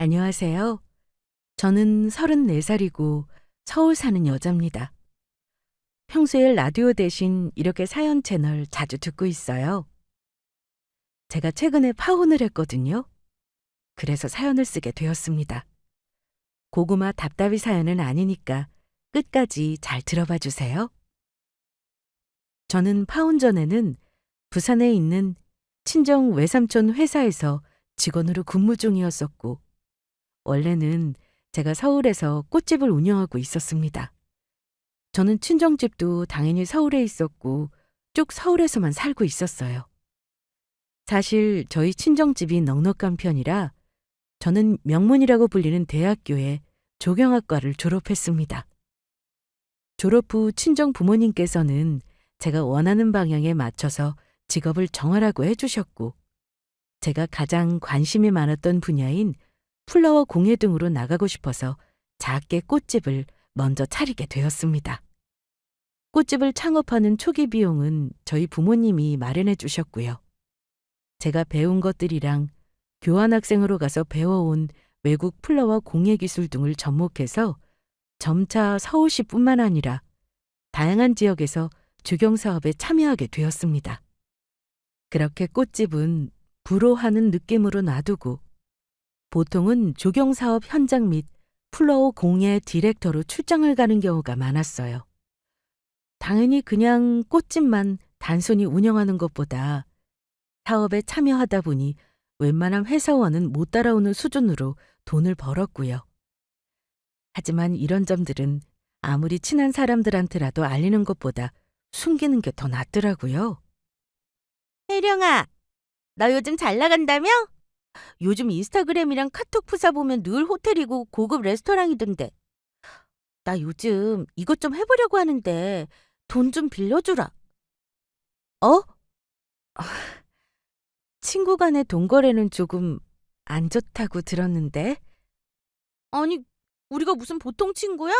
안녕하세요. 저는 34살이고 서울 사는 여자입니다. 평소에 라디오 대신 이렇게 사연 채널 자주 듣고 있어요. 제가 최근에 파혼을 했거든요. 그래서 사연을 쓰게 되었습니다. 고구마 답답이 사연은 아니니까 끝까지 잘 들어봐 주세요. 저는 파혼 전에는 부산에 있는 친정 외삼촌 회사에서 직원으로 근무 중이었었고, 원래는 제가 서울에서 꽃집을 운영하고 있었습니다. 저는 친정집도 당연히 서울에 있었고 쭉 서울에서만 살고 있었어요. 사실 저희 친정집이 넉넉한 편이라 저는 명문이라고 불리는 대학교에 조경학과를 졸업했습니다. 졸업 후 친정 부모님께서는 제가 원하는 방향에 맞춰서 직업을 정하라고 해주셨고, 제가 가장 관심이 많았던 분야인 플라워 공예 등으로 나가고 싶어서 작게 꽃집을 먼저 차리게 되었습니다. 꽃집을 창업하는 초기 비용은 저희 부모님이 마련해 주셨고요. 제가 배운 것들이랑 교환학생으로 가서 배워온 외국 플라워 공예 기술 등을 접목해서 점차 서울시뿐만 아니라 다양한 지역에서 조경 사업에 참여하게 되었습니다. 그렇게 꽃집은 부로하는 느낌으로 놔두고 보통은 조경 사업 현장 및 플라워 공예 디렉터로 출장을 가는 경우가 많았어요. 당연히 그냥 꽃집만 단순히 운영하는 것보다 사업에 참여하다 보니 웬만한 회사원은 못 따라오는 수준으로 돈을 벌었고요. 하지만 이런 점들은 아무리 친한 사람들한테라도 알리는 것보다 숨기는 게 더 낫더라고요. 혜령아, 너 요즘 잘 나간다며? 요즘 인스타그램이랑 카톡 프사 보면 늘 호텔이고 고급 레스토랑이던데. 나 요즘 이것 좀 해보려고 하는데 돈 좀 빌려주라. 어? 친구 간의 돈 거래는 조금 안 좋다고 들었는데. 아니, 우리가 무슨 보통 친구야?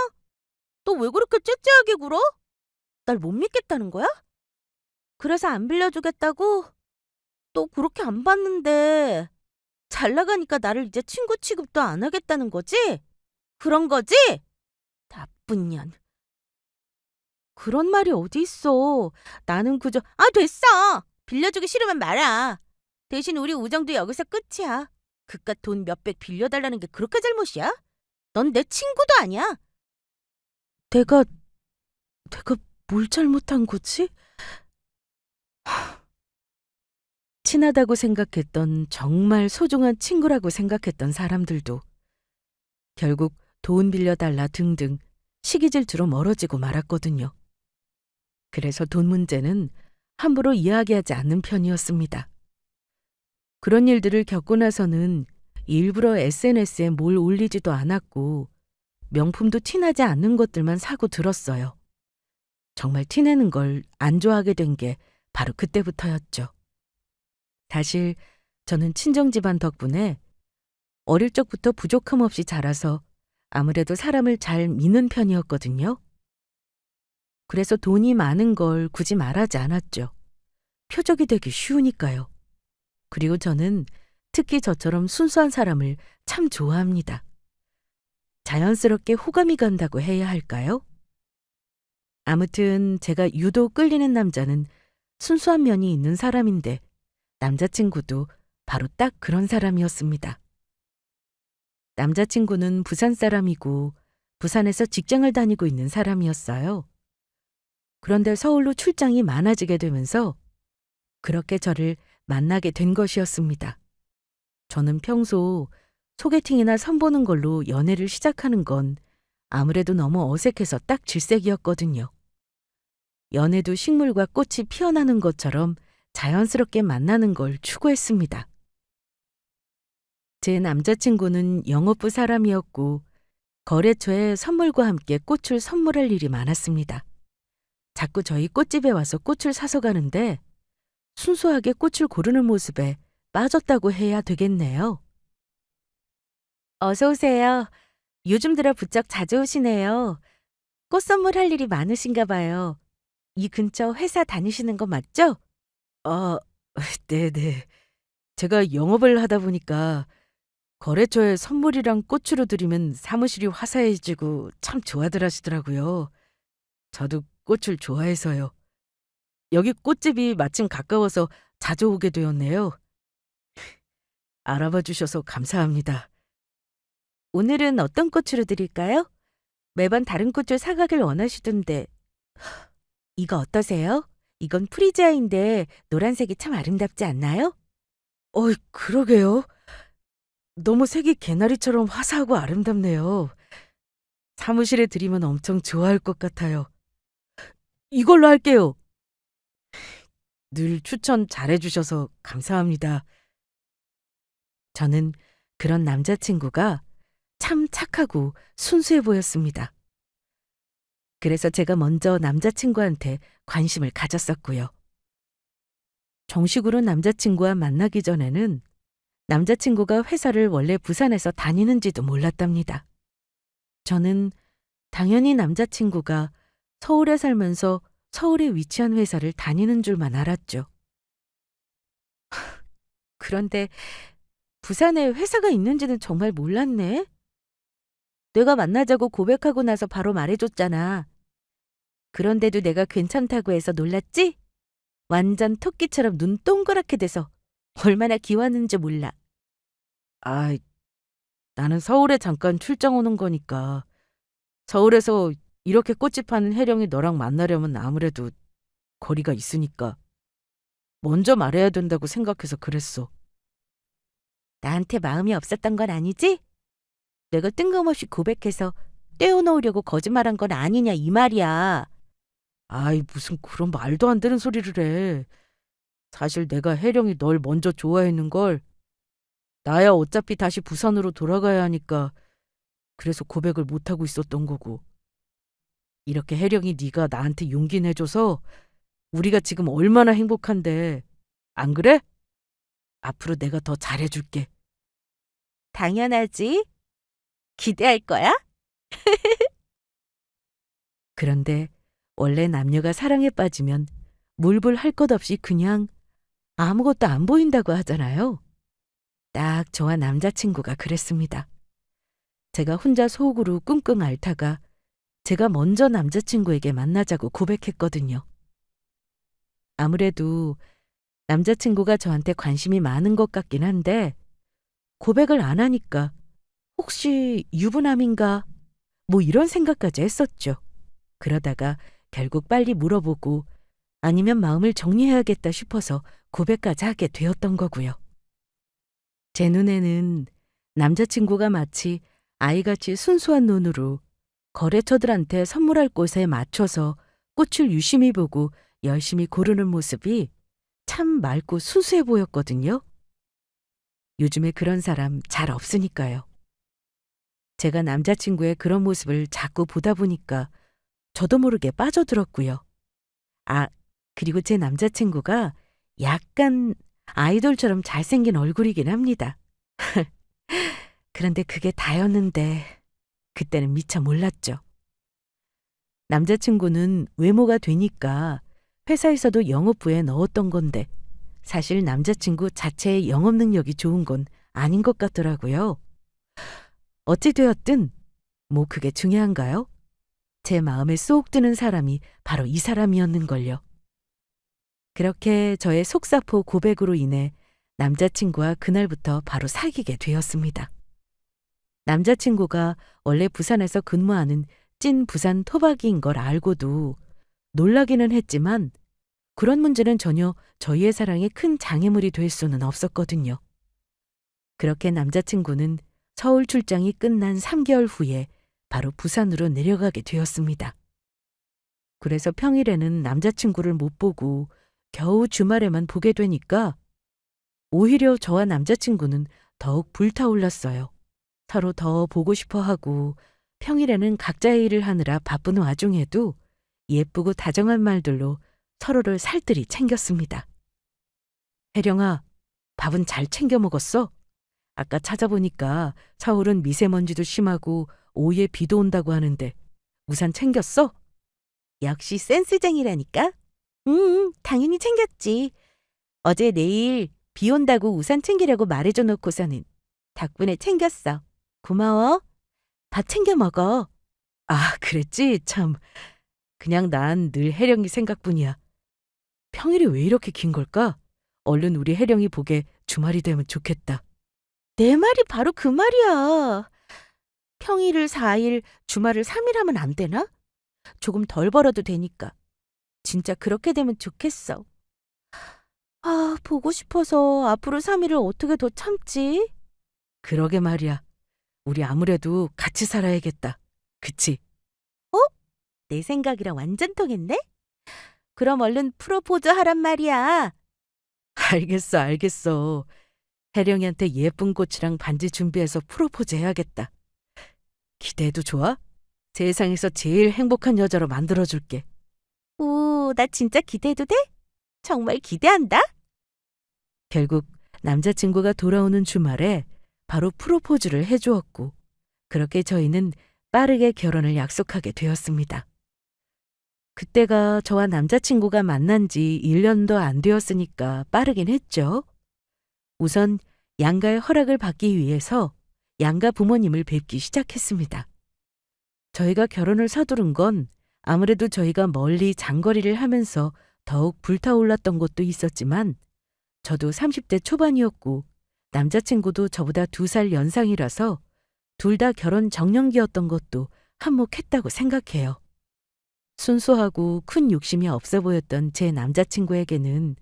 너 왜 그렇게 째째하게 굴어? 날 못 믿겠다는 거야? 그래서 안 빌려주겠다고? 너 그렇게 안 받는데 잘 나가니까 나를 이제 친구 취급도 안 하겠다는 거지? 그런 거지? 나쁜 년. 그런 말이 어디 있어. 나는 그저 됐어. 빌려주기 싫으면 말아. 대신 우리 우정도 여기서 끝이야. 그깟 돈 몇백 빌려달라는 게 그렇게 잘못이야? 넌 내 친구도 아니야. 내가 내가 뭘 잘못한 거지? 친하다고 생각했던 정말 소중한 친구라고 생각했던 사람들도 결국 돈 빌려달라 등등 시기 질투로 멀어지고 말았거든요. 그래서 돈 문제는 함부로 이야기하지 않는 편이었습니다. 그런 일들을 겪고 나서는 일부러 SNS에 뭘 올리지도 않았고 명품도 티나지 않는 것들만 사고 들었어요. 정말 티내는 걸 안 좋아하게 된 게 바로 그때부터였죠. 사실 저는 친정집안 덕분에 어릴 적부터 부족함 없이 자라서 아무래도 사람을 잘 믿는 편이었거든요. 그래서 돈이 많은 걸 굳이 말하지 않았죠. 표적이 되기 쉬우니까요. 그리고 저는 특히 저처럼 순수한 사람을 참 좋아합니다. 자연스럽게 호감이 간다고 해야 할까요? 아무튼 제가 유독 끌리는 남자는 순수한 면이 있는 사람인데 남자친구도 바로 딱 그런 사람이었습니다. 남자친구는 부산 사람이고 부산에서 직장을 다니고 있는 사람이었어요. 그런데 서울로 출장이 많아지게 되면서 그렇게 저를 만나게 된 것이었습니다. 저는 평소 소개팅이나 선보는 걸로 연애를 시작하는 건 아무래도 너무 어색해서 딱 질색이었거든요. 연애도 식물과 꽃이 피어나는 것처럼 자연스럽게 만나는 걸 추구했습니다. 제 남자친구는 영업부 사람이었고 거래처에 선물과 함께 꽃을 선물할 일이 많았습니다. 자꾸 저희 꽃집에 와서 꽃을 사서 가는데 순수하게 꽃을 고르는 모습에 빠졌다고 해야 되겠네요. 어서 오세요. 요즘 들어 부쩍 자주 오시네요. 꽃 선물할 일이 많으신가 봐요. 이 근처 회사 다니시는 거 맞죠? 아, 네네. 제가 영업을 하다 보니까 거래처에 선물이랑 꽃으로 드리면 사무실이 화사해지고 참 좋아들 하시더라고요. 저도 꽃을 좋아해서요. 여기 꽃집이 마침 가까워서 자주 오게 되었네요. 알아봐 주셔서 감사합니다. 오늘은 어떤 꽃으로 드릴까요? 매번 다른 꽃을 사가길 원하시던데. 이거 어떠세요? 이건 프리지아인데 노란색이 참 아름답지 않나요? 어이, 그러게요. 너무 색이 개나리처럼 화사하고 아름답네요. 사무실에 드리면 엄청 좋아할 것 같아요. 이걸로 할게요. 늘 추천 잘해주셔서 감사합니다. 저는 그런 남자친구가 참 착하고 순수해 보였습니다. 그래서 제가 먼저 남자친구한테 관심을 가졌었고요. 정식으로 남자친구와 만나기 전에는 남자친구가 회사를 원래 부산에서 다니는지도 몰랐답니다. 저는 당연히 남자친구가 서울에 살면서 서울에 위치한 회사를 다니는 줄만 알았죠. 그런데 부산에 회사가 있는지는 정말 몰랐네. 내가 만나자고 고백하고 나서 바로 말해줬잖아. 그런데도 내가 괜찮다고 해서 놀랐지? 완전 토끼처럼 눈 동그랗게 돼서 얼마나 기왔는지 몰라. 아, 나는 서울에 잠깐 출장 오는 거니까. 서울에서 이렇게 꽃집 파는 혜령이 너랑 만나려면 아무래도 거리가 있으니까 먼저 말해야 된다고 생각해서 그랬어. 나한테 마음이 없었던 건 아니지? 내가 뜬금없이 고백해서 떼어놓으려고 거짓말한 건 아니냐 이 말이야. 아이, 무슨 그런 말도 안 되는 소리를 해. 사실 내가 혜령이 널 먼저 좋아했는 걸 나야 어차피 다시 부산으로 돌아가야 하니까 그래서 고백을 못하고 있었던 거고. 이렇게 혜령이 네가 나한테 용기 내줘서 우리가 지금 얼마나 행복한데. 안 그래? 앞으로 내가 더 잘해줄게. 당연하지. 기대할 거야? 그런데 원래 남녀가 사랑에 빠지면 물불 할 것 없이 그냥 아무것도 안 보인다고 하잖아요. 딱 저와 남자친구가 그랬습니다. 제가 혼자 속으로 끙끙 앓다가 제가 먼저 남자친구에게 만나자고 고백했거든요. 아무래도 남자친구가 저한테 관심이 많은 것 같긴 한데 고백을 안 하니까 혹시 유부남인가? 뭐 이런 생각까지 했었죠. 그러다가 결국 빨리 물어보고 아니면 마음을 정리해야겠다 싶어서 고백까지 하게 되었던 거고요. 제 눈에는 남자친구가 마치 아이같이 순수한 눈으로 거래처들한테 선물할 곳에 맞춰서 꽃을 유심히 보고 열심히 고르는 모습이 참 맑고 순수해 보였거든요. 요즘에 그런 사람 잘 없으니까요. 제가 남자친구의 그런 모습을 자꾸 보다 보니까 저도 모르게 빠져들었고요. 아, 그리고 제 남자친구가 약간 아이돌처럼 잘생긴 얼굴이긴 합니다. 그런데 그게 다였는데 그때는 미처 몰랐죠. 남자친구는 외모가 되니까 회사에서도 영업부에 넣었던 건데 사실 남자친구 자체의 영업 능력이 좋은 건 아닌 것 같더라고요. 어찌 되었든 뭐 그게 중요한가요? 제 마음에 쏙 드는 사람이 바로 이 사람이었는걸요. 그렇게 저의 속사포 고백으로 인해 남자친구와 그날부터 바로 사귀게 되었습니다. 남자친구가 원래 부산에서 근무하는 찐 부산 토박이인 걸 알고도 놀라기는 했지만 그런 문제는 전혀 저희의 사랑에 큰 장애물이 될 수는 없었거든요. 그렇게 남자친구는 서울 출장이 끝난 3개월 후에 바로 부산으로 내려가게 되었습니다. 그래서 평일에는 남자친구를 못 보고 겨우 주말에만 보게 되니까 오히려 저와 남자친구는 더욱 불타올랐어요. 서로 더 보고 싶어 하고 평일에는 각자의 일을 하느라 바쁜 와중에도 예쁘고 다정한 말들로 서로를 살뜰히 챙겼습니다. 혜령아, 밥은 잘 챙겨 먹었어? 아까 찾아보니까 서울은 미세먼지도 심하고 오후에 비도 온다고 하는데 우산 챙겼어? 역시 센스쟁이라니까? 당연히 챙겼지. 어제 내일 비 온다고 우산 챙기려고 말해줘 놓고서는 덕분에 챙겼어. 고마워. 밥 챙겨 먹어. 아, 그랬지? 참. 그냥 난 늘 혜령이 생각뿐이야. 평일이 왜 이렇게 긴 걸까? 얼른 우리 혜령이 보게 주말이 되면 좋겠다. 내 말이 바로 그 말이야. 평일을 4일, 주말을 3일 하면 안 되나? 조금 덜 벌어도 되니까. 진짜 그렇게 되면 좋겠어. 아, 보고 싶어서 앞으로 3일을 어떻게 더 참지? 그러게 말이야. 우리 아무래도 같이 살아야겠다. 그치? 어? 내 생각이랑 완전 통했네? 그럼 얼른 프로포즈 하란 말이야. 알겠어, 알겠어. 혜령이한테 예쁜 꽃이랑 반지 준비해서 프로포즈 해야겠다. 기대해도 좋아? 세상에서 제일 행복한 여자로 만들어줄게. 오, 나 진짜 기대해도 돼? 정말 기대한다. 결국 남자친구가 돌아오는 주말에 바로 프로포즈를 해주었고, 그렇게 저희는 빠르게 결혼을 약속하게 되었습니다. 그때가 저와 남자친구가 만난 지 1년도 안 되었으니까 빠르긴 했죠. 우선 양가의 허락을 받기 위해서 양가 부모님을 뵙기 시작했습니다. 저희가 결혼을 서두른 건 아무래도 저희가 멀리 장거리를 하면서 더욱 불타올랐던 것도 있었지만, 저도 30대 초반이었고 남자친구도 저보다 2살 연상이라서 둘 다 결혼 정년기였던 것도 한몫했다고 생각해요. 순수하고 큰 욕심이 없어 보였던 제 남자친구에게는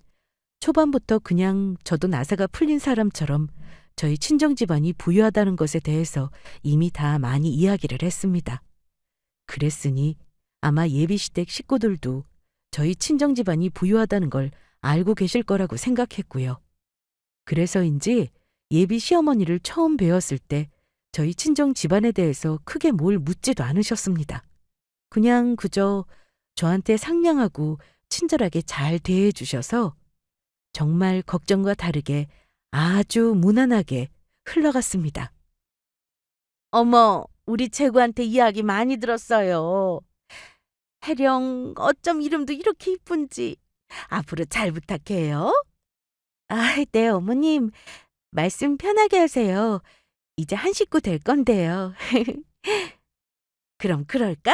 초반부터 그냥 저도 나사가 풀린 사람처럼 저희 친정 집안이 부유하다는 것에 대해서 이미 다 많이 이야기를 했습니다. 그랬으니 아마 예비시댁 식구들도 저희 친정 집안이 부유하다는 걸 알고 계실 거라고 생각했고요. 그래서인지 예비 시어머니를 처음 뵈었을 때 저희 친정 집안에 대해서 크게 뭘 묻지도 않으셨습니다. 그냥 그저 저한테 상냥하고 친절하게 잘 대해 주셔서 정말 걱정과 다르게 아주 무난하게 흘러갔습니다. 어머, 우리 재구한테 이야기 많이 들었어요. 혜령, 어쩜 이름도 이렇게 이쁜지. 앞으로 잘 부탁해요. 아, 네, 어머님. 말씀 편하게 하세요. 이제 한 식구 될 건데요. 그럼 그럴까?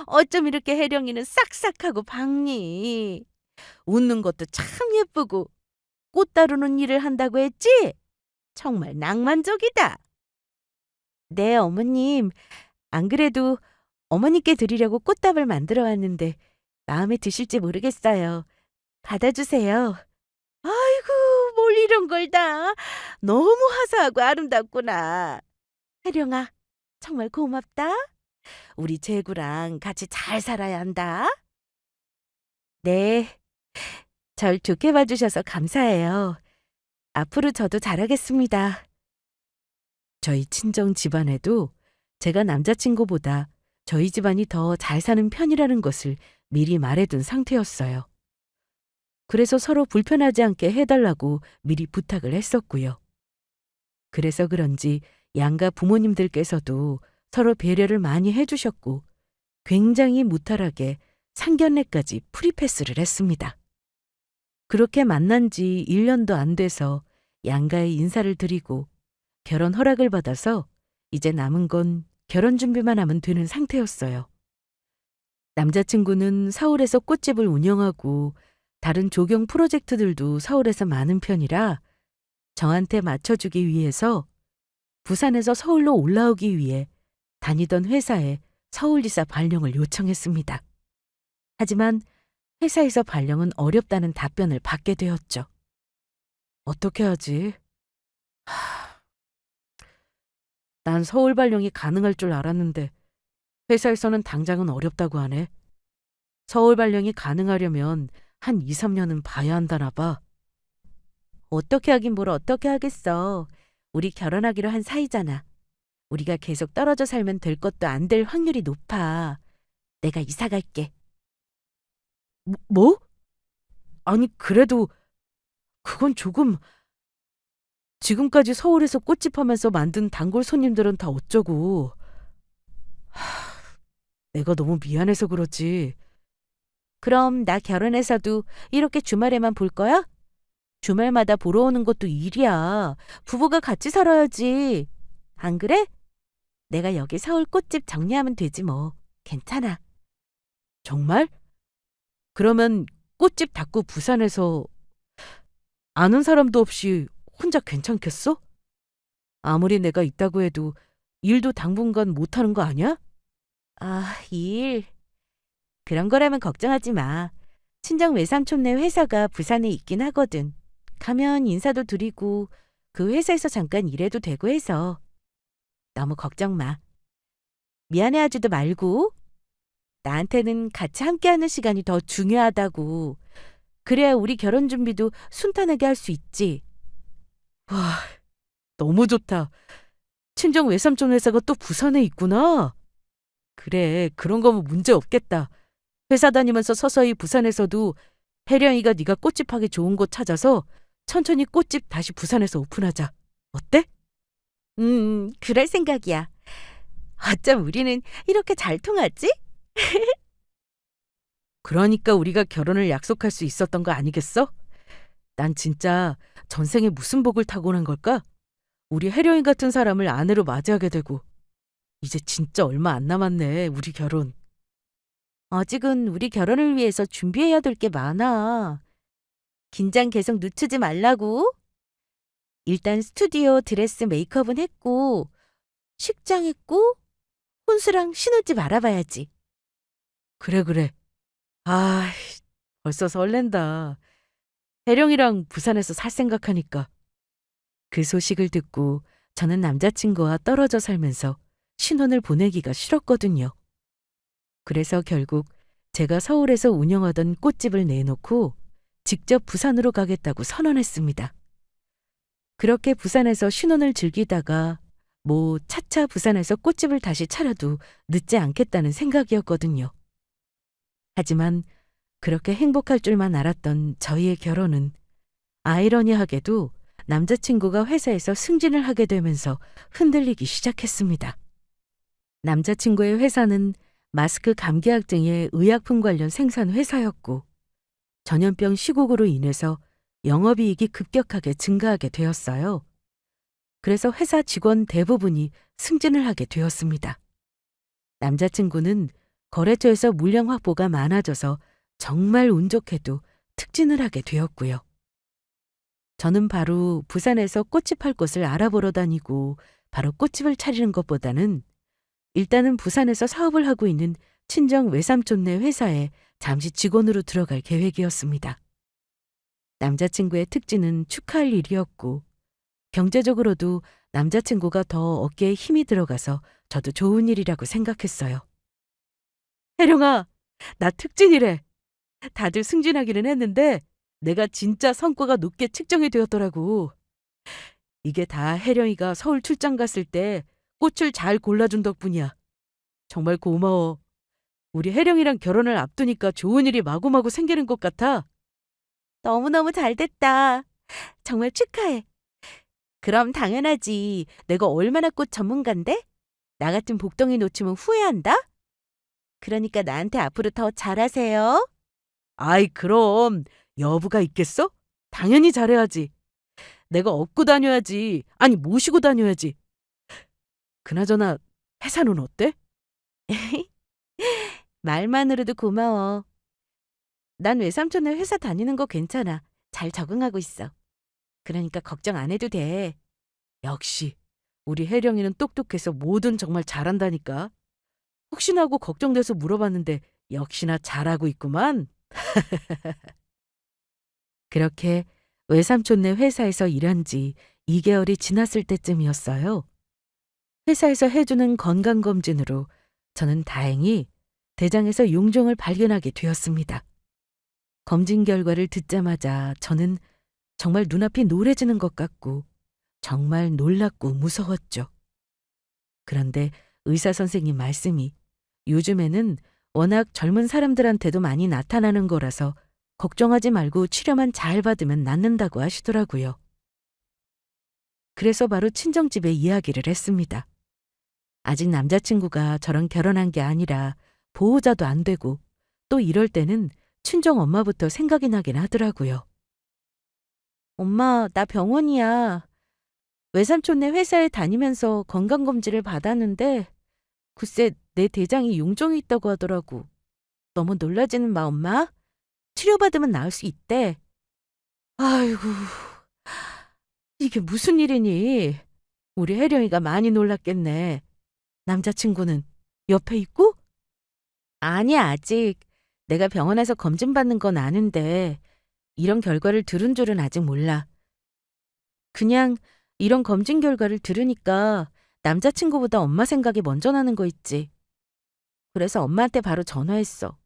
어쩜 이렇게 혜령이는 싹싹하고 밝니? 웃는 것도 참 예쁘고 꽃 다루는 일을 한다고 했지? 정말 낭만적이다. 네, 어머님. 안 그래도 어머니께 드리려고 꽃다발 만들어 왔는데 마음에 드실지 모르겠어요. 받아주세요. 아이고, 뭘 이런 걸 다. 너무 화사하고 아름답구나. 혜령아, 정말 고맙다. 우리 재구랑 같이 잘 살아야 한다. 네, 절 좋게 봐주셔서 감사해요. 앞으로 저도 잘하겠습니다. 저희 친정 집안에도 제가 남자친구보다 저희 집안이 더 잘 사는 편이라는 것을 미리 말해둔 상태였어요. 그래서 서로 불편하지 않게 해달라고 미리 부탁을 했었고요. 그래서 그런지 양가 부모님들께서도 서로 배려를 많이 해주셨고 굉장히 무탈하게 상견례까지 프리패스를 했습니다. 그렇게 만난 지 1년도 안 돼서 양가에 인사를 드리고 결혼 허락을 받아서 이제 남은 건 결혼 준비만 하면 되는 상태였어요. 남자친구는 서울에서 꽃집을 운영하고 다른 조경 프로젝트들도 서울에서 많은 편이라 저한테 맞춰주기 위해서 부산에서 서울로 올라오기 위해 다니던 회사에 서울이사 발령을 요청했습니다. 하지만 회사에서 발령은 어렵다는 답변을 받게 되었죠. 어떻게 하지? 난 서울 발령이 가능할 줄 알았는데 회사에서는 당장은 어렵다고 하네. 서울 발령이 가능하려면 한 2, 3년은 봐야 한다나 봐. 어떻게 하긴 뭘 어떻게 하겠어. 우리 결혼하기로 한 사이잖아. 우리가 계속 떨어져 살면 될 것도 안 될 확률이 높아. 내가 이사 갈게. 뭐? 아니, 그래도 그건 조금... 지금까지 서울에서 꽃집 하면서 만든 단골 손님들은 다 어쩌고. 내가 너무 미안해서 그러지. 그럼 나 결혼해서도 이렇게 주말에만 볼 거야? 주말마다 보러 오는 것도 일이야. 부부가 같이 살아야지. 안 그래? 내가 여기 서울 꽃집 정리하면 되지 뭐. 괜찮아. 정말? 그러면 꽃집 닫고 부산에서 아는 사람도 없이 혼자 괜찮겠어? 아무리 내가 있다고 해도 일도 당분간 못하는 거 아니야? 아, 일. 그런 거라면 걱정하지 마. 친정 외삼촌네 회사가 부산에 있긴 하거든. 가면 인사도 드리고 그 회사에서 잠깐 일해도 되고 해서 너무 걱정 마. 미안해하지도 말고. 나한테는 같이 함께하는 시간이 더 중요하다고. 그래야 우리 결혼 준비도 순탄하게 할 수 있지. 와, 너무 좋다. 친정 외삼촌 회사가 또 부산에 있구나. 그래, 그런 거면 문제 없겠다. 회사 다니면서 서서히 부산에서도 혜령이가 네가 꽃집 하기 좋은 곳 찾아서 천천히 꽃집 다시 부산에서 오픈하자. 어때? 그럴 생각이야. 어쩜 우리는 이렇게 잘 통하지? 그러니까 우리가 결혼을 약속할 수 있었던 거 아니겠어? 난 진짜 전생에 무슨 복을 타고난 걸까? 우리 혜령이 같은 사람을 아내로 맞이하게 되고 이제 진짜 얼마 안 남았네, 우리 결혼. 아직은 우리 결혼을 위해서 준비해야 될 게 많아. 긴장 계속 늦추지 말라고. 일단 스튜디오 드레스 메이크업은 했고 식장 했고 혼수랑 신혼집 알아봐야지. 그래, 그래. 아, 벌써 설렌다. 혜령이랑 부산에서 살 생각하니까. 그 소식을 듣고 저는 남자친구와 떨어져 살면서 신혼을 보내기가 싫었거든요. 그래서 결국 제가 서울에서 운영하던 꽃집을 내놓고 직접 부산으로 가겠다고 선언했습니다. 그렇게 부산에서 신혼을 즐기다가 차차 부산에서 꽃집을 다시 차려도 늦지 않겠다는 생각이었거든요. 하지만 그렇게 행복할 줄만 알았던 저희의 결혼은 아이러니하게도 남자친구가 회사에서 승진을 하게 되면서 흔들리기 시작했습니다. 남자친구의 회사는 마스크 감기약 등의 의약품 관련 생산 회사였고 전염병 시국으로 인해서 영업이익이 급격하게 증가하게 되었어요. 그래서 회사 직원 대부분이 승진을 하게 되었습니다. 남자친구는 거래처에서 물량 확보가 많아져서 정말 운 좋게도 특진을 하게 되었고요. 저는 바로 부산에서 꽃집 할 곳을 알아보러 다니고 바로 꽃집을 차리는 것보다는 일단은 부산에서 사업을 하고 있는 친정 외삼촌네 회사에 잠시 직원으로 들어갈 계획이었습니다. 남자친구의 특진은 축하할 일이었고 경제적으로도 남자친구가 더 어깨에 힘이 들어가서 저도 좋은 일이라고 생각했어요. 혜령아, 나 특진이래. 다들 승진하기는 했는데 내가 진짜 성과가 높게 측정이 되었더라고. 이게 다 혜령이가 서울 출장 갔을 때 꽃을 잘 골라준 덕분이야. 정말 고마워. 우리 혜령이랑 결혼을 앞두니까 좋은 일이 마구마구 생기는 것 같아. 너무너무 잘 됐다. 정말 축하해. 그럼 당연하지. 내가 얼마나 꽃 전문가인데? 나 같은 복덩이 놓치면 후회한다? 그러니까 나한테 앞으로 더 잘하세요. 아이, 그럼 여부가 있겠어? 당연히 잘해야지. 내가 업고 다녀야지. 아니, 모시고 다녀야지. 그나저나 회사는 어때? 말만으로도 고마워. 난 외삼촌네 회사 다니는 거 괜찮아. 잘 적응하고 있어. 그러니까 걱정 안 해도 돼. 역시 우리 혜령이는 똑똑해서 뭐든 정말 잘한다니까. 혹시나 하고 걱정돼서 물어봤는데 역시나 잘하고 있구만. 그렇게 외삼촌네 회사에서 일한 지 2개월이 지났을 때쯤이었어요. 회사에서 해주는 건강검진으로 저는 다행히 대장에서 용종을 발견하게 되었습니다. 검진 결과를 듣자마자 저는 정말 눈앞이 노래지는 것 같고 정말 놀랍고 무서웠죠. 그런데 의사 선생님 말씀이 요즘에는 워낙 젊은 사람들한테도 많이 나타나는 거라서 걱정하지 말고 치료만 잘 받으면 낫는다고 하시더라고요. 그래서 바로 친정집에 이야기를 했습니다. 아직 남자친구가 저랑 결혼한 게 아니라 보호자도 안 되고 또 이럴 때는 친정 엄마부터 생각이 나긴 하더라고요. 엄마, 나 병원이야. 외삼촌네 회사에 다니면서 건강검진을 받았는데 글쎄 내 대장이 용종이 있다고 하더라고. 너무 놀라지는 마, 엄마. 치료받으면 나을 수 있대. 아이고, 이게 무슨 일이니? 우리 혜령이가 많이 놀랐겠네. 남자친구는 옆에 있고? 아니, 아직. 내가 병원에서 검진받는 건 아는데 이런 결과를 들은 줄은 아직 몰라. 그냥 이런 검진 결과를 들으니까 남자친구보다 엄마 생각이 먼저 나는 거 있지. 그래서 엄마한테 바로 전화했어.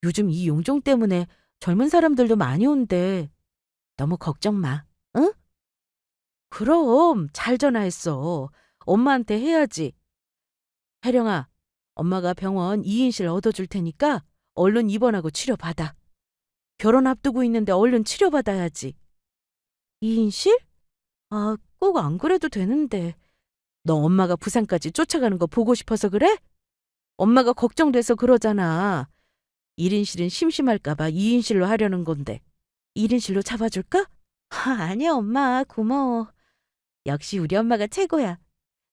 요즘 이 용종 때문에 젊은 사람들도 많이 온대. 너무 걱정 마. 응? 그럼 잘 전화했어. 엄마한테 해야지. 혜령아, 엄마가 병원 2인실 얻어줄 테니까 얼른 입원하고 치료받아. 결혼 앞두고 있는데 얼른 치료받아야지. 2인실? 아, 꼭 안 그래도 되는데. 너 엄마가 부산까지 쫓아가는 거 보고 싶어서 그래? 엄마가 걱정돼서 그러잖아. 1인실은 심심할까 봐 2인실로 하려는 건데. 1인실로 잡아줄까? 아니야, 엄마. 고마워. 역시 우리 엄마가 최고야.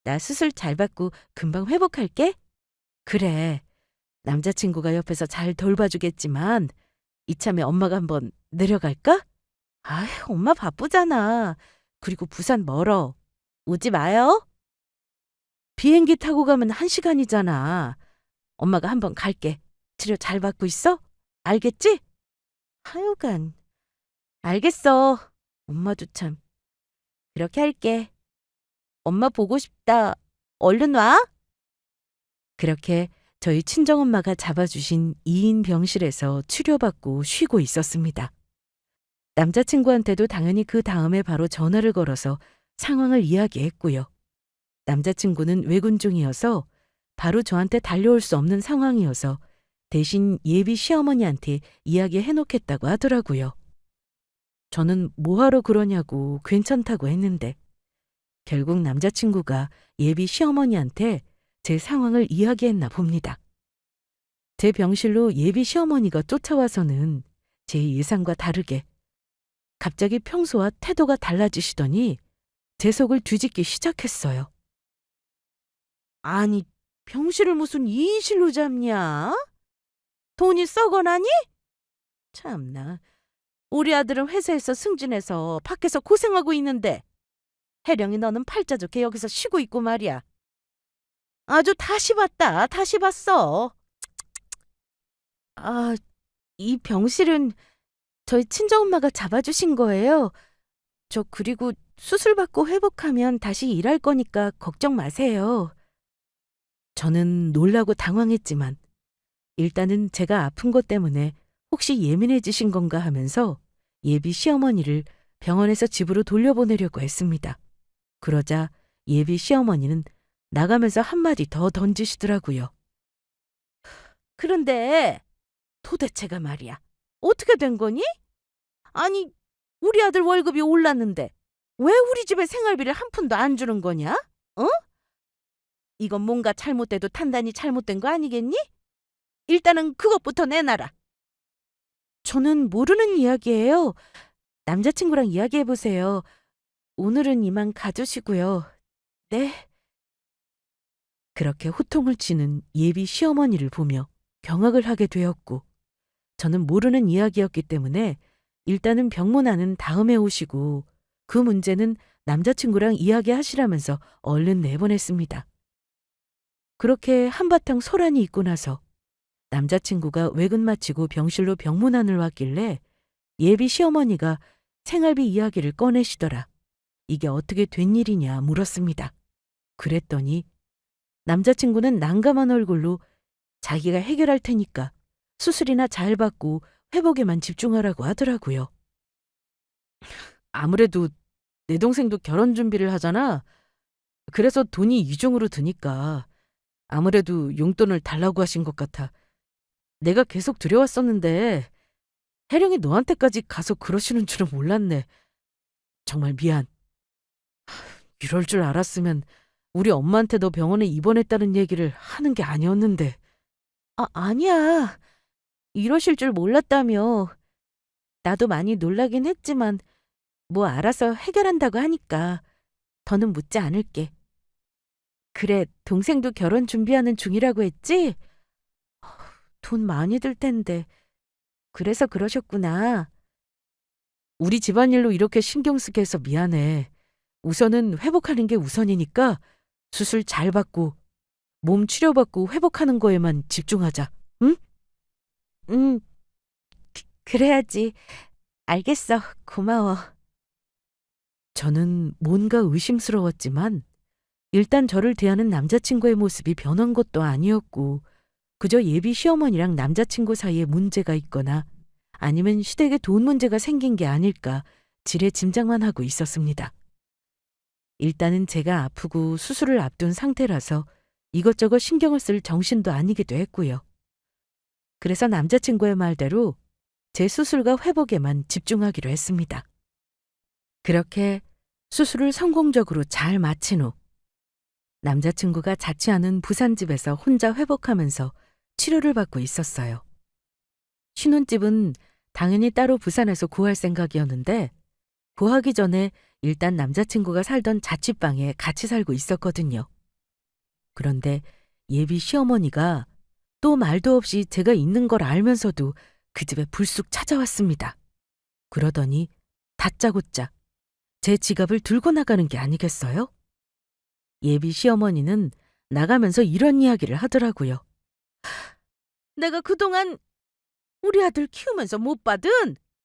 나 수술 잘 받고 금방 회복할게. 그래. 남자친구가 옆에서 잘 돌봐주겠지만 이참에 엄마가 한번 내려갈까? 아휴, 엄마 바쁘잖아. 그리고 부산 멀어. 오지 마요. 비행기 타고 가면 1시간이잖아. 엄마가 한번 갈게. 치료 잘 받고 있어? 알겠지? 하여간. 알겠어. 엄마도 참. 그렇게 할게. 엄마 보고 싶다. 얼른 와. 그렇게 저희 친정엄마가 잡아주신 2인 병실에서 치료받고 쉬고 있었습니다. 남자친구한테도 당연히 그 다음에 바로 전화를 걸어서 상황을 이야기했고요. 남자친구는 외군 중이어서 바로 저한테 달려올 수 없는 상황이어서 대신 예비 시어머니한테 이야기해놓겠다고 하더라고요. 저는 뭐하러 그러냐고 괜찮다고 했는데 결국 남자친구가 예비 시어머니한테 제 상황을 이야기했나 봅니다. 제 병실로 예비 시어머니가 쫓아와서는 제 예상과 다르게 갑자기 평소와 태도가 달라지시더니 제 속을 뒤집기 시작했어요. 아니, 병실을 무슨 2인실로 잡냐? 돈이 썩어나니? 참나, 우리 아들은 회사에서 승진해서 밖에서 고생하고 있는데 혜령이 너는 팔자 좋게 여기서 쉬고 있고 말이야. 아주 다시 봤다, 다시 봤어. 아, 이 병실은 저희 친정엄마가 잡아주신 거예요. 저 그리고 수술받고 회복하면 다시 일할 거니까 걱정 마세요. 저는 놀라고 당황했지만 일단은 제가 아픈 것 때문에 혹시 예민해지신 건가 하면서 예비 시어머니를 병원에서 집으로 돌려보내려고 했습니다. 그러자 예비 시어머니는 나가면서 한마디 더 던지시더라고요. 그런데 도대체가 말이야. 어떻게 된 거니? 아니, 우리 아들 월급이 올랐는데 왜 우리 집에 생활비를 한 푼도 안 주는 거냐? 어? 이건 뭔가 잘못돼도 단단히 잘못된 거 아니겠니? 일단은 그것부터 내놔라. 저는 모르는 이야기예요. 남자친구랑 이야기해보세요. 오늘은 이만 가주시고요. 네. 그렇게 호통을 치는 예비 시어머니를 보며 경악을 하게 되었고 저는 모르는 이야기였기 때문에 일단은 병문안은 다음에 오시고 그 문제는 남자친구랑 이야기하시라면서 얼른 내보냈습니다. 그렇게 한바탕 소란이 있고 나서 남자친구가 외근 마치고 병실로 병문안을 왔길래 예비 시어머니가 생활비 이야기를 꺼내시더라. 이게 어떻게 된 일이냐 물었습니다. 그랬더니 남자친구는 난감한 얼굴로 자기가 해결할 테니까 수술이나 잘 받고 회복에만 집중하라고 하더라고요. 아무래도 내 동생도 결혼 준비를 하잖아. 그래서 돈이 이중으로 드니까 아무래도 용돈을 달라고 하신 것 같아. 내가 계속 드려왔었는데 혜령이 너한테까지 가서 그러시는 줄은 몰랐네. 정말 미안. 이럴 줄 알았으면 우리 엄마한테 너 병원에 입원했다는 얘기를 하는 게 아니었는데. 아니야. 이러실 줄 몰랐다며. 나도 많이 놀라긴 했지만 뭐 알아서 해결한다고 하니까 더는 묻지 않을게. 그래, 동생도 결혼 준비하는 중이라고 했지? 돈 많이 들 텐데. 그래서 그러셨구나. 우리 집안일로 이렇게 신경 쓰게 해서 미안해. 우선은 회복하는 게 우선이니까 수술 잘 받고 몸 치료받고 회복하는 거에만 집중하자. 응? 응, 그래야지. 알겠어. 고마워. 저는 뭔가 의심스러웠지만 일단 저를 대하는 남자친구의 모습이 변한 것도 아니었고 그저 예비 시어머니랑 남자친구 사이에 문제가 있거나 아니면 시댁에 돈 문제가 생긴 게 아닐까 지레 짐작만 하고 있었습니다. 일단은 제가 아프고 수술을 앞둔 상태라서 이것저것 신경을 쓸 정신도 아니기도 했고요. 그래서 남자친구의 말대로 제 수술과 회복에만 집중하기로 했습니다. 그렇게 수술을 성공적으로 잘 마친 후 남자친구가 자취하는 부산집에서 혼자 회복하면서 치료를 받고 있었어요. 신혼집은 당연히 따로 부산에서 구할 생각이었는데 구하기 전에 일단 남자친구가 살던 자취방에 같이 살고 있었거든요. 그런데 예비 시어머니가 또 말도 없이 제가 있는 걸 알면서도 그 집에 불쑥 찾아왔습니다. 그러더니 다짜고짜 제 지갑을 들고 나가는 게 아니겠어요? 예비 시어머니는 나가면서 이런 이야기를 하더라고요. 내가 그동안 우리 아들 키우면서 못 받은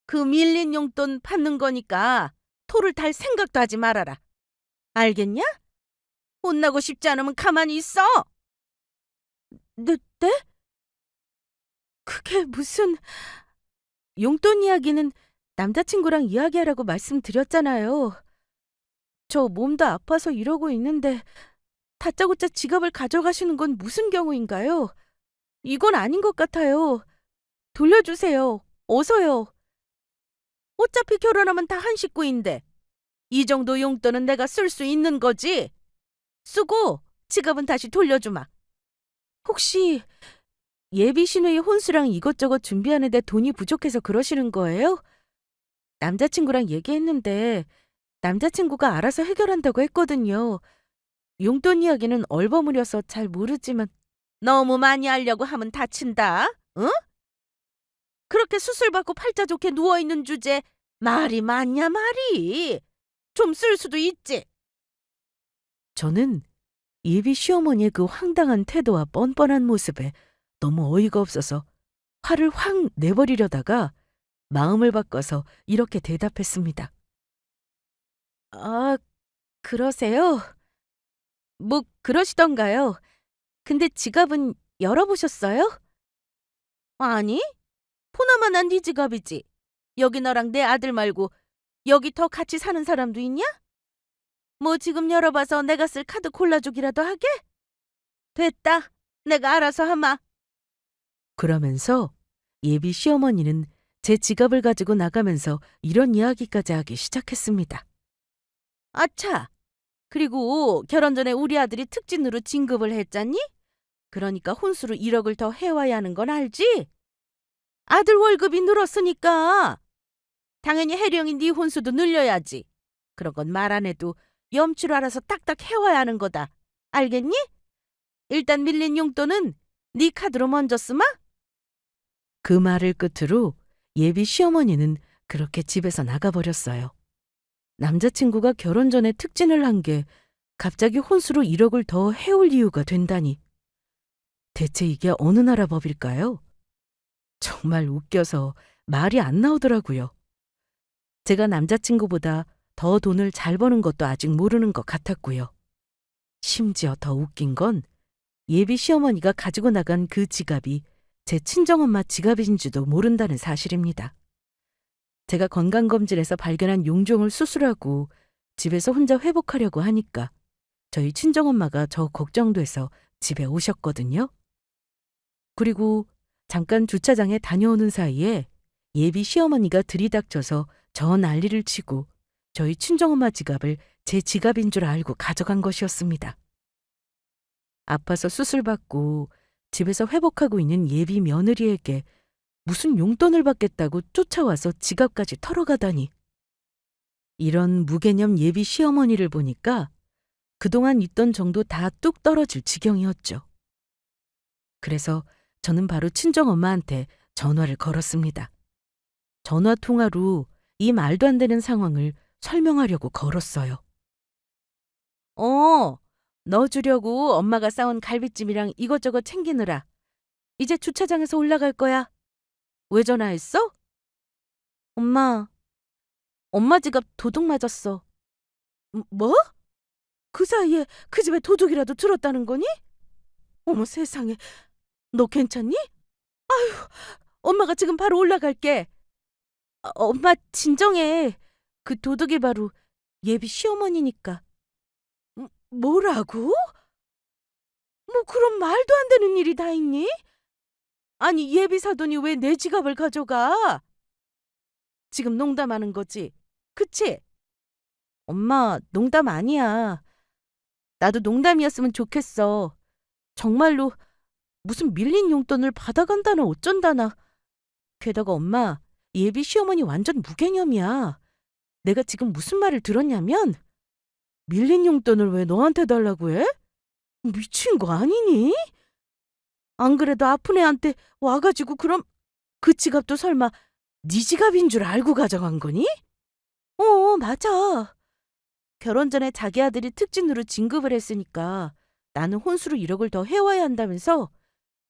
그 밀린 용돈 받는 거니까 토를 탈 생각도 하지 말아라. 알겠냐? 혼나고 싶지 않으면 가만히 있어. 네? 그게 무슨... 용돈 이야기는 남자친구랑 이야기하라고 말씀드렸잖아요. 저 몸도 아파서 이러고 있는데 다짜고짜 지갑을 가져가시는 건 무슨 경우인가요? 이건 아닌 것 같아요. 돌려주세요. 어서요. 어차피 결혼하면 다 한 식구인데 이 정도 용돈은 내가 쓸 수 있는 거지. 쓰고 지갑은 다시 돌려주마. 혹시 예비 신우의 혼수랑 이것저것 준비하는데 돈이 부족해서 그러시는 거예요? 남자친구랑 얘기했는데 남자친구가 알아서 해결한다고 했거든요. 용돈 이야기는 얼버무려서 잘 모르지만 너무 많이 하려고 하면 다친다. 응? 그렇게 수술받고 팔자 좋게 누워있는 주제 말이 많냐 말이. 좀 쓸 수도 있지. 저는 예비 시어머니의 그 황당한 태도와 뻔뻔한 모습에 너무 어이가 없어서 화를 확 내버리려다가 마음을 바꿔서 이렇게 대답했습니다. 아, 그러세요? 뭐 그러시던가요? 근데 지갑은 열어보셨어요? 아니, 포나마난 네 지갑이지. 여기 너랑 내 아들 말고 여기 더 같이 사는 사람도 있냐? 뭐 지금 열어봐서 내가 쓸 카드 골라주기라도 하게? 됐다. 내가 알아서 하마. 그러면서 예비 시어머니는 제 지갑을 가지고 나가면서 이런 이야기까지 하기 시작했습니다. 아차! 그리고 결혼 전에 우리 아들이 특진으로 진급을 했잖니? 그러니까 혼수로 1억을 더 해와야 하는 건 알지? 아들 월급이 늘었으니까 당연히 혜령이 네 혼수도 늘려야지. 그런 건 말 안 해도 염치로 알아서 딱딱 해와야 하는 거다. 알겠니? 일단 밀린 용돈은 네 카드로 먼저 쓰마? 그 말을 끝으로 예비 시어머니는 그렇게 집에서 나가버렸어요. 남자친구가 결혼 전에 특진을 한 게 갑자기 혼수로 1억을 더 해올 이유가 된다니. 대체 이게 어느 나라 법일까요? 정말 웃겨서 말이 안 나오더라고요. 제가 남자친구보다 더 돈을 잘 버는 것도 아직 모르는 것 같았고요. 심지어 더 웃긴 건 예비 시어머니가 가지고 나간 그 지갑이 제 친정엄마 지갑인 줄도 모른다는 사실입니다. 제가 건강검진에서 발견한 용종을 수술하고 집에서 혼자 회복하려고 하니까 저희 친정엄마가 저 걱정돼서 집에 오셨거든요. 그리고 잠깐 주차장에 다녀오는 사이에 예비 시어머니가 들이닥쳐서 저 난리를 치고 저희 친정엄마 지갑을 제 지갑인 줄 알고 가져간 것이었습니다. 아파서 수술받고 집에서 회복하고 있는 예비 며느리에게 무슨 용돈을 받겠다고 쫓아와서 지갑까지 털어가다니. 이런 무개념 예비 시어머니를 보니까 그동안 있던 정도 다 뚝 떨어질 지경이었죠. 그래서 저는 바로 친정엄마한테 전화를 걸었습니다. 전화 통화로 이 말도 안 되는 상황을 설명하려고 걸었어요. 너 주려고 엄마가 싸온 갈비찜이랑 이것저것 챙기느라 이제 주차장에서 올라갈 거야. 왜 전화했어? 엄마 지갑 도둑 맞았어. 뭐? 그 사이에 그 집에 도둑이라도 들었다는 거니? 어머 세상에, 너 괜찮니? 엄마가 지금 바로 올라갈게. 엄마 진정해. 그 도둑이 바로 예비 시어머니니까. 뭐라고? 뭐 그런 말도 안 되는 일이 다 있니? 아니 예비 사돈이 왜 내 지갑을 가져가? 지금 농담하는 거지? 그치? 엄마 농담 아니야. 나도 농담이었으면 좋겠어. 정말로 무슨 밀린 용돈을 받아간다나 어쩐다나. 게다가 엄마, 예비 시어머니 완전 무개념이야. 내가 지금 무슨 말을 들었냐면 밀린 용돈을 왜 너한테 달라고 해? 미친 거 아니니? 안 그래도 아픈 애한테 와가지고 그럼 그 지갑도 설마 네 지갑인 줄 알고 가져간 거니? 맞아. 결혼 전에 자기 아들이 특진으로 진급을 했으니까 나는 혼수로 1억을 더 해와야 한다면서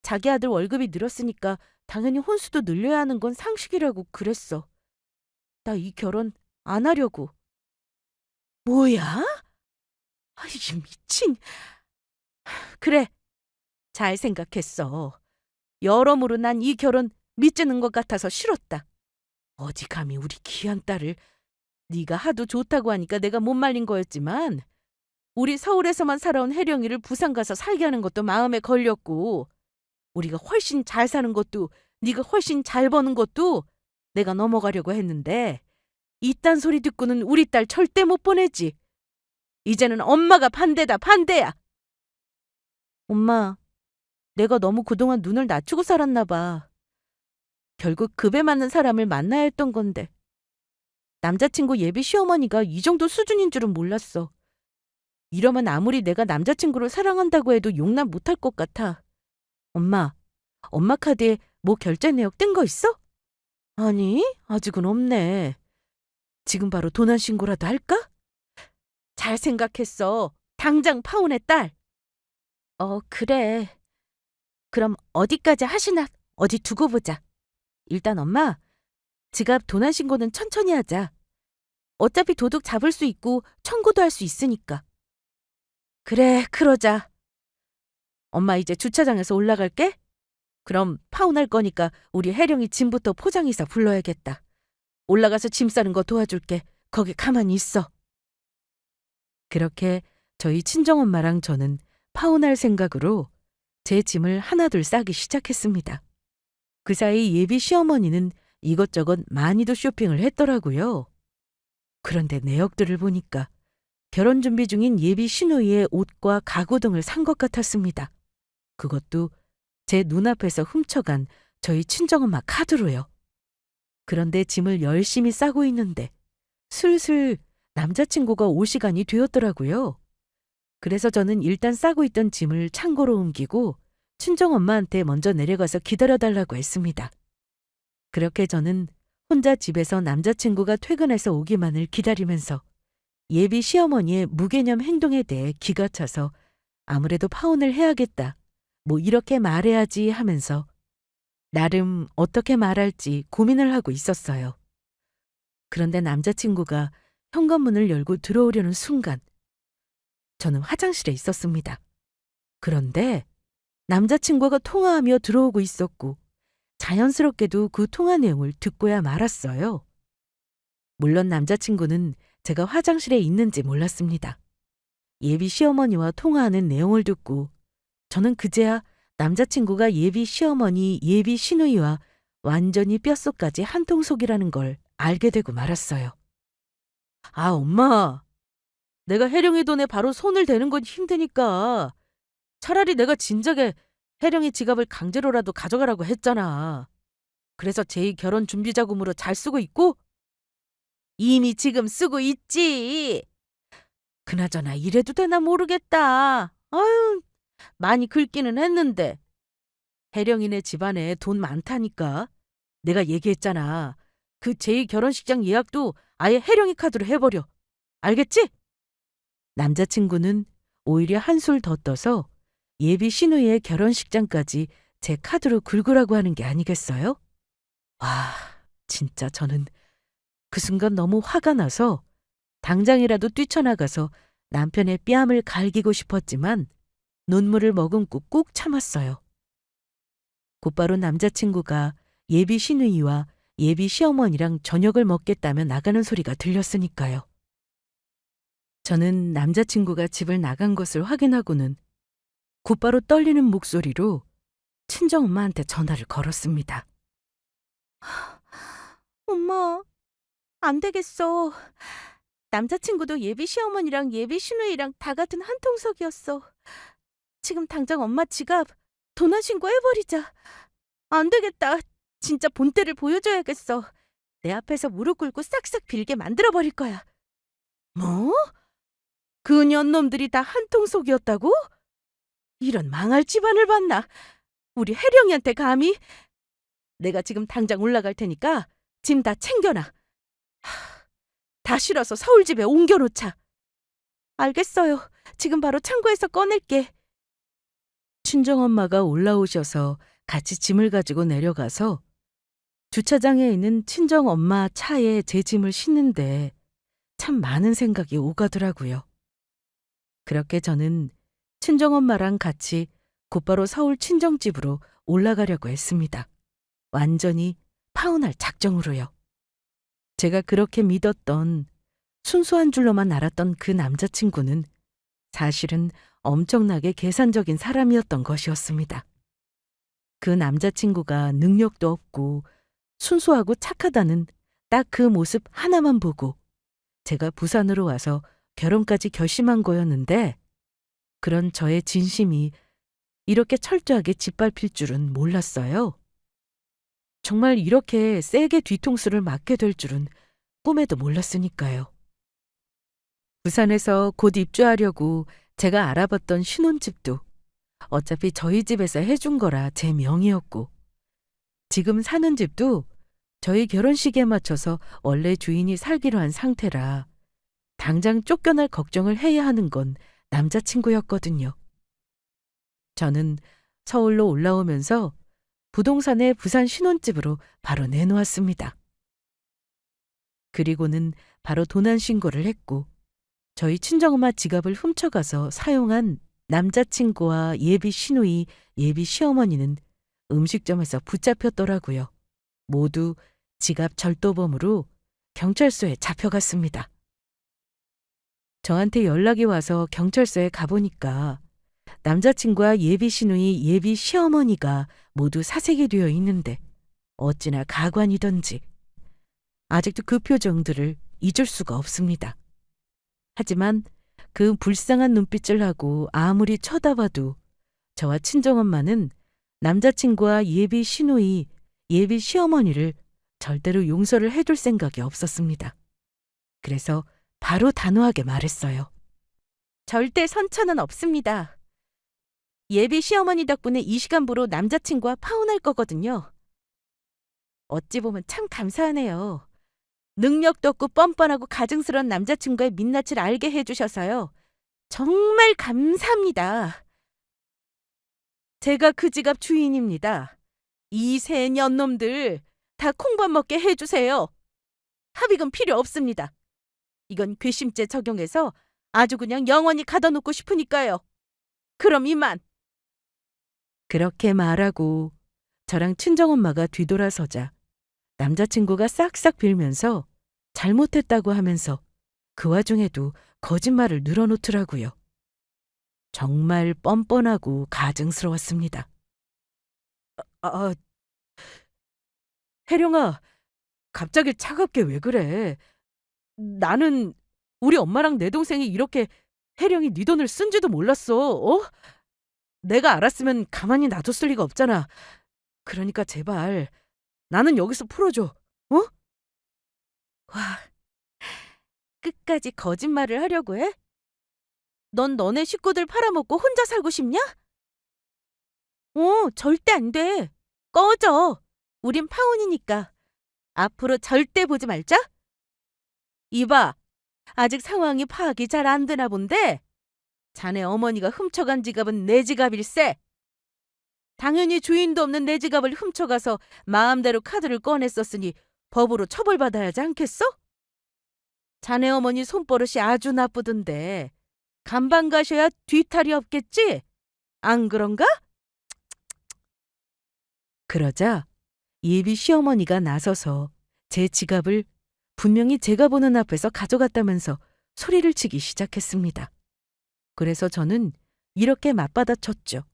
자기 아들 월급이 늘었으니까 당연히 혼수도 늘려야 하는 건 상식이라고 그랬어. 나 이 결혼 안 하려고. 뭐야? 아이 미친. 그래, 잘 생각했어. 여러모로 난 이 결혼 밑지는 것 같아서 싫었다. 어디 감히 우리 귀한 딸을. 네가 하도 좋다고 하니까 내가 못 말린 거였지만 우리 서울에서만 살아온 혜령이를 부산 가서 살게 하는 것도 마음에 걸렸고 우리가 훨씬 잘 사는 것도 네가 훨씬 잘 버는 것도 내가 넘어가려고 했는데 이딴 소리 듣고는 우리 딸 절대 못 보내지. 이제는 엄마가 반대다 반대야. 엄마, 내가 너무 그동안 눈을 낮추고 살았나 봐. 결국 급에 맞는 사람을 만나야 했던 건데 남자친구 예비 시어머니가 이 정도 수준인 줄은 몰랐어. 이러면 아무리 내가 남자친구를 사랑한다고 해도 용납 못할 것 같아. 엄마 카드에 뭐 결제 내역 뜬 거 있어? 아니, 아직은 없네. 지금 바로 도난 신고라도 할까? 잘 생각했어. 당장 파혼의 딸. 그래. 그럼 어디까지 하시나 어디 두고 보자. 일단 엄마, 지갑 도난 신고는 천천히 하자. 어차피 도둑 잡을 수 있고 청구도 할 수 있으니까. 그래, 그러자. 엄마 이제 주차장에서 올라갈게. 그럼 파혼할 거니까 우리 혜령이 짐부터 포장이사 불러야겠다. 올라가서 짐 싸는 거 도와줄게. 거기 가만히 있어. 그렇게 저희 친정엄마랑 저는 파혼할 생각으로 제 짐을 하나둘 싸기 시작했습니다. 그 사이 예비 시어머니는 이것저것 많이도 쇼핑을 했더라고요. 그런데 내역들을 보니까 결혼 준비 중인 예비 시누이의 옷과 가구 등을 산 것 같았습니다. 그것도 제 눈앞에서 훔쳐간 저희 친정엄마 카드로요. 그런데 짐을 열심히 싸고 있는데 슬슬 남자친구가 올 시간이 되었더라고요. 그래서 저는 일단 싸고 있던 짐을 창고로 옮기고 친정엄마한테 먼저 내려가서 기다려달라고 했습니다. 그렇게 저는 혼자 집에서 남자친구가 퇴근해서 오기만을 기다리면서 예비 시어머니의 무개념 행동에 대해 기가 차서 아무래도 파혼을 해야겠다. 뭐 이렇게 말해야지 하면서 나름 어떻게 말할지 고민을 하고 있었어요. 그런데 남자친구가 현관문을 열고 들어오려는 순간 저는 화장실에 있었습니다. 그런데 남자친구가 통화하며 들어오고 있었고 자연스럽게도 그 통화 내용을 듣고야 말았어요. 물론 남자친구는 제가 화장실에 있는지 몰랐습니다. 예비 시어머니와 통화하는 내용을 듣고 저는 그제야 남자친구가 예비 시어머니, 예비 시누이와 완전히 뼛속까지 한통속이라는 걸 알게 되고 말았어요. 아, 엄마. 내가 혜령이 돈에 바로 손을 대는 건 힘드니까 차라리 내가 진작에 혜령이 지갑을 강제로라도 가져가라고 했잖아. 그래서 제 결혼 준비 자금으로 잘 쓰고 있고 이미 지금 쓰고 있지. 그나저나 이래도 되나 모르겠다. 아유, 많이 긁기는 했는데. 혜령이네 집안에 돈 많다니까. 내가 얘기했잖아. 그 제2 결혼식장 예약도 아예 혜령이 카드로 해버려. 알겠지? 남자친구는 오히려 한술 더 떠서 예비 신우의 결혼식장까지 제 카드로 긁으라고 하는 게 아니겠어요? 와, 진짜 저는 그 순간 너무 화가 나서 당장이라도 뛰쳐나가서 남편의 뺨을 갈기고 싶었지만 눈물을 머금고 꾹 참았어요. 곧바로 남자친구가 예비 시누이와 예비 시어머니랑 저녁을 먹겠다며 나가는 소리가 들렸으니까요. 저는 남자친구가 집을 나간 것을 확인하고는 곧바로 떨리는 목소리로 친정엄마한테 전화를 걸었습니다. 엄마, 안 되겠어. 남자친구도 예비 시어머니랑 예비 시누이랑 다 같은 한 통석이었어. 지금 당장 엄마 지갑 도난 신고해버리자. 안 되겠다. 진짜 본때를 보여줘야겠어. 내 앞에서 무릎 꿇고 싹싹 빌게 만들어버릴 거야. 뭐? 그 년놈들이 다 한 통속이었다고? 이런 망할 집안을 봤나? 우리 혜령이한테 감히? 내가 지금 당장 올라갈 테니까 짐 다 챙겨놔. 다 실어서 서울집에 옮겨놓자. 알겠어요. 지금 바로 창고에서 꺼낼게. 친정엄마가 올라오셔서 같이 짐을 가지고 내려가서 주차장에 있는 친정엄마 차에 제 짐을 싣는데 참 많은 생각이 오가더라고요. 그렇게 저는 친정엄마랑 같이 곧바로 서울 친정집으로 올라가려고 했습니다. 완전히 파혼할 작정으로요. 제가 그렇게 믿었던 순수한 줄로만 알았던 그 남자친구는 사실은 엄청나게 계산적인 사람이었던 것이었습니다. 그 남자친구가 능력도 없고 순수하고 착하다는 딱 그 모습 하나만 보고 제가 부산으로 와서 결혼까지 결심한 거였는데 그런 저의 진심이 이렇게 철저하게 짓밟힐 줄은 몰랐어요. 정말 이렇게 세게 뒤통수를 맞게 될 줄은 꿈에도 몰랐으니까요. 부산에서 곧 입주하려고 제가 알아봤던 신혼집도 어차피 저희 집에서 해준 거라 제 명의였고 지금 사는 집도 저희 결혼식에 맞춰서 원래 주인이 살기로 한 상태라 당장 쫓겨날 걱정을 해야 하는 건 남자친구였거든요. 저는 서울로 올라오면서 부동산에 부산 신혼집으로 바로 내놓았습니다. 그리고는 바로 도난 신고를 했고 저희 친정엄마 지갑을 훔쳐가서 사용한 남자친구와 예비 시누이, 예비 시어머니는 음식점에서 붙잡혔더라고요. 모두 지갑 절도범으로 경찰서에 잡혀갔습니다. 저한테 연락이 와서 경찰서에 가보니까 남자친구와 예비 시누이, 예비 시어머니가 모두 사색이 되어 있는데 어찌나 가관이던지 아직도 그 표정들을 잊을 수가 없습니다. 하지만 그 불쌍한 눈빛을 하고 아무리 쳐다봐도 저와 친정엄마는 남자친구와 예비 시누이, 예비 시어머니를 절대로 용서를 해둘 생각이 없었습니다. 그래서 바로 단호하게 말했어요. 절대 선처는 없습니다. 예비 시어머니 덕분에 이 시간부로 남자친구와 파혼할 거거든요. 어찌 보면 참 감사하네요. 능력도 없고 뻔뻔하고 가증스러운 남자친구의 민낯을 알게 해주셔서요. 정말 감사합니다. 제가 그 지갑 주인입니다. 이 세 년놈들 다 콩밥 먹게 해주세요. 합의금 필요 없습니다. 이건 괘씸죄 적용해서 아주 그냥 영원히 가둬놓고 싶으니까요. 그럼 이만. 그렇게 말하고 저랑 친정엄마가 뒤돌아서자 남자친구가 싹싹 빌면서 잘못했다고 하면서 그 와중에도 거짓말을 늘어놓더라고요. 정말 뻔뻔하고 가증스러웠습니다. 혜령아, 갑자기 차갑게 왜 그래? 나는 우리 엄마랑 내 동생이 이렇게 혜령이 네 돈을 쓴지도 몰랐어. 어? 내가 알았으면 가만히 놔뒀을 리가 없잖아. 그러니까 제발 나는 여기서 풀어줘. 어? 와, 끝까지 거짓말을 하려고 해? 넌 너네 식구들 팔아먹고 혼자 살고 싶냐? 절대 안 돼. 꺼져. 우린 파혼이니까. 앞으로 절대 보지 말자. 이봐, 아직 상황이 파악이 잘 안 되나 본데? 자네 어머니가 훔쳐간 지갑은 내 지갑일세. 당연히 주인도 없는 내 지갑을 훔쳐가서 마음대로 카드를 꺼냈었으니 법으로 처벌받아야 하지 않겠어? 자네 어머니 손버릇이 아주 나쁘던데 간방 가셔야 뒤탈이 없겠지? 안 그런가? 그러자 예비 시어머니가 나서서 제 지갑을 분명히 제가 보는 앞에서 가져갔다면서 소리를 치기 시작했습니다. 그래서 저는 이렇게 맞받아쳤죠.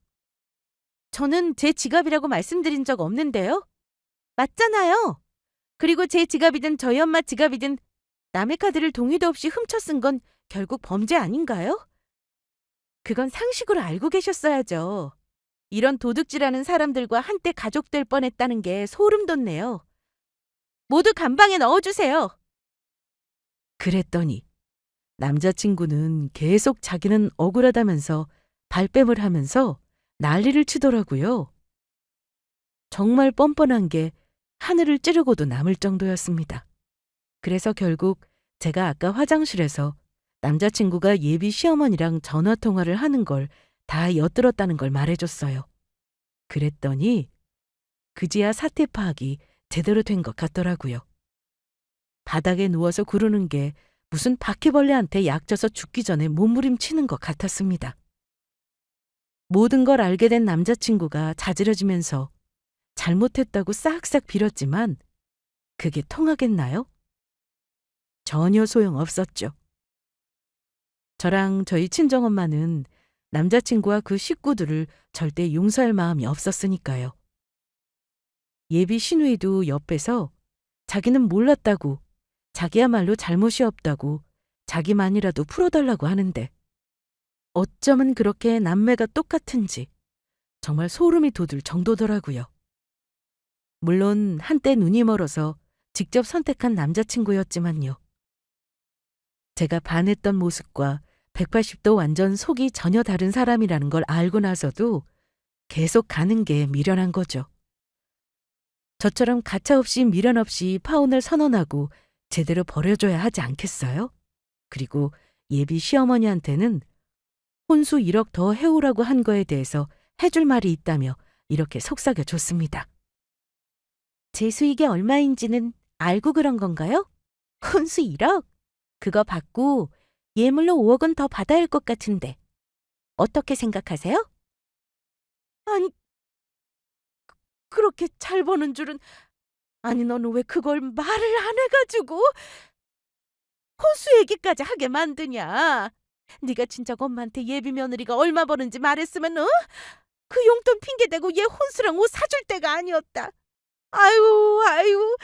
저는 제 지갑이라고 말씀드린 적 없는데요. 맞잖아요. 그리고 제 지갑이든 저희 엄마 지갑이든 남의 카드를 동의도 없이 훔쳐 쓴 건 결국 범죄 아닌가요? 그건 상식으로 알고 계셨어야죠. 이런 도둑질하는 사람들과 한때 가족될 뻔했다는 게 소름 돋네요. 모두 감방에 넣어주세요. 그랬더니 남자친구는 계속 자기는 억울하다면서 발뺌을 하면서 난리를 치더라고요. 정말 뻔뻔한 게 하늘을 찌르고도 남을 정도였습니다. 그래서 결국 제가 아까 화장실에서 남자친구가 예비 시어머니랑 전화통화를 하는 걸 다 엿들었다는 걸 말해줬어요. 그랬더니 그제야 사태 파악이 제대로 된 것 같더라고요. 바닥에 누워서 구르는 게 무슨 바퀴벌레한테 약져서 죽기 전에 몸부림치는 것 같았습니다. 모든 걸 알게 된 남자친구가 자지러지면서 잘못했다고 싹싹 빌었지만 그게 통하겠나요? 전혀 소용없었죠. 저랑 저희 친정엄마는 남자친구와 그 식구들을 절대 용서할 마음이 없었으니까요. 예비 시누이도 옆에서 자기는 몰랐다고, 자기야말로 잘못이 없다고, 자기만이라도 풀어달라고 하는데 어쩌면 그렇게 남매가 똑같은지 정말 소름이 돋을 정도더라고요. 물론 한때 눈이 멀어서 직접 선택한 남자친구였지만요. 제가 반했던 모습과 180도 완전 속이 전혀 다른 사람이라는 걸 알고 나서도 계속 가는 게 미련한 거죠. 저처럼 가차없이 미련 없이 파혼을 선언하고 제대로 버려줘야 하지 않겠어요? 그리고 예비 시어머니한테는 혼수 1억 더 해오라고 한 거에 대해서 해줄 말이 있다며 이렇게 속삭여줬습니다. 제 수익이 얼마인지는 알고 그런 건가요? 혼수 1억? 그거 받고 예물로 5억은 더 받아야 할 것 같은데 어떻게 생각하세요? 아니, 그렇게 잘 버는 줄은. 아니, 너는 왜 그걸 말을 안 해가지고 혼수 얘기까지 하게 만드냐? 네가 진작 엄마한테 예비 며느리가 얼마 버는지 말했으면 그 용돈 핑계대고 얘 혼수랑 옷 사줄 때가 아니었다. 아유, 아유,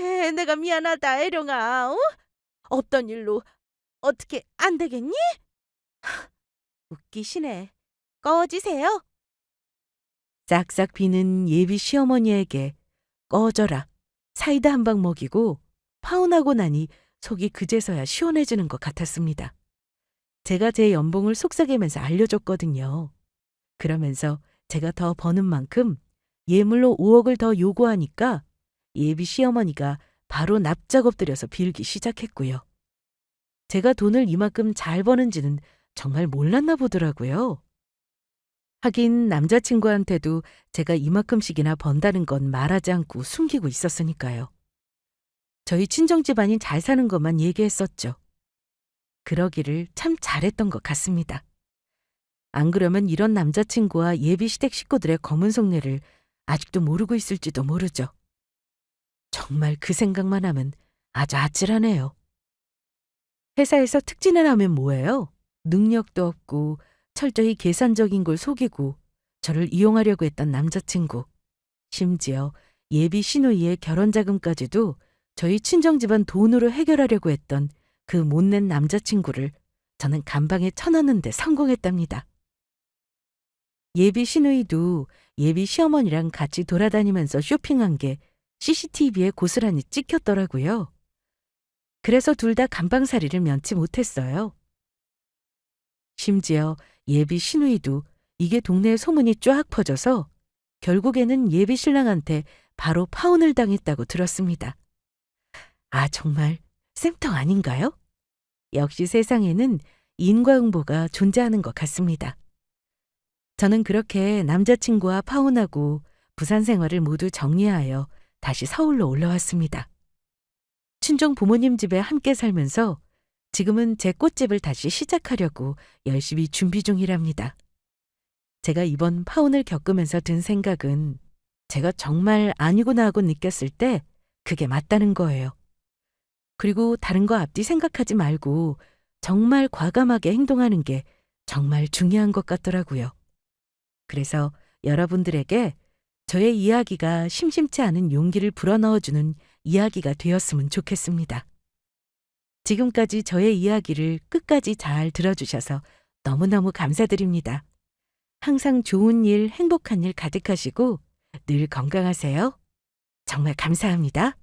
얘 내가 미안하다, 애령아. 없던 일로 어떻게 안 되겠니? 웃기시네. 꺼지세요. 싹싹 비는 예비 시어머니에게 꺼져라, 사이다 한 방 먹이고 파혼하고 나니 속이 그제서야 시원해지는 것 같았습니다. 제가 제 연봉을 속삭이면서 알려줬거든요. 그러면서 제가 더 버는 만큼 예물로 5억을 더 요구하니까 예비 시어머니가 바로 납작 엎드려서 빌기 시작했고요. 제가 돈을 이만큼 잘 버는지는 정말 몰랐나 보더라고요. 하긴 남자친구한테도 제가 이만큼씩이나 번다는 건 말하지 않고 숨기고 있었으니까요. 저희 친정집안이 잘 사는 것만 얘기했었죠. 그러기를 참 잘했던 것 같습니다. 안 그러면 이런 남자친구와 예비 시댁 식구들의 검은 속내를 아직도 모르고 있을지도 모르죠. 정말 그 생각만 하면 아주 아찔하네요. 회사에서 특진을 하면 뭐예요? 능력도 없고 철저히 계산적인 걸 속이고 저를 이용하려고 했던 남자친구. 심지어 예비 시누이의 결혼자금까지도 저희 친정집안 돈으로 해결하려고 했던 그 못낸 남자친구를 저는 감방에 쳐넣는데 성공했답니다. 예비 시누이도 예비 시어머니랑 같이 돌아다니면서 쇼핑한 게 CCTV에 고스란히 찍혔더라고요. 그래서 둘 다 감방살이를 면치 못했어요. 심지어 예비 시누이도 이게 동네에 소문이 쫙 퍼져서 결국에는 예비 신랑한테 바로 파혼을 당했다고 들었습니다. 아, 정말 쌤통 아닌가요? 역시 세상에는 인과응보가 존재하는 것 같습니다. 저는 그렇게 남자친구와 파혼하고 부산 생활을 모두 정리하여 다시 서울로 올라왔습니다. 친정 부모님 집에 함께 살면서 지금은 제 꽃집을 다시 시작하려고 열심히 준비 중이랍니다. 제가 이번 파혼을 겪으면서 든 생각은 제가 정말 아니구나 하고 느꼈을 때 그게 맞다는 거예요. 그리고 다른 거 앞뒤 생각하지 말고 정말 과감하게 행동하는 게 정말 중요한 것 같더라고요. 그래서 여러분들에게 저의 이야기가 심심치 않은 용기를 불어넣어주는 이야기가 되었으면 좋겠습니다. 지금까지 저의 이야기를 끝까지 잘 들어주셔서 너무너무 감사드립니다. 항상 좋은 일, 행복한 일 가득하시고 늘 건강하세요. 정말 감사합니다.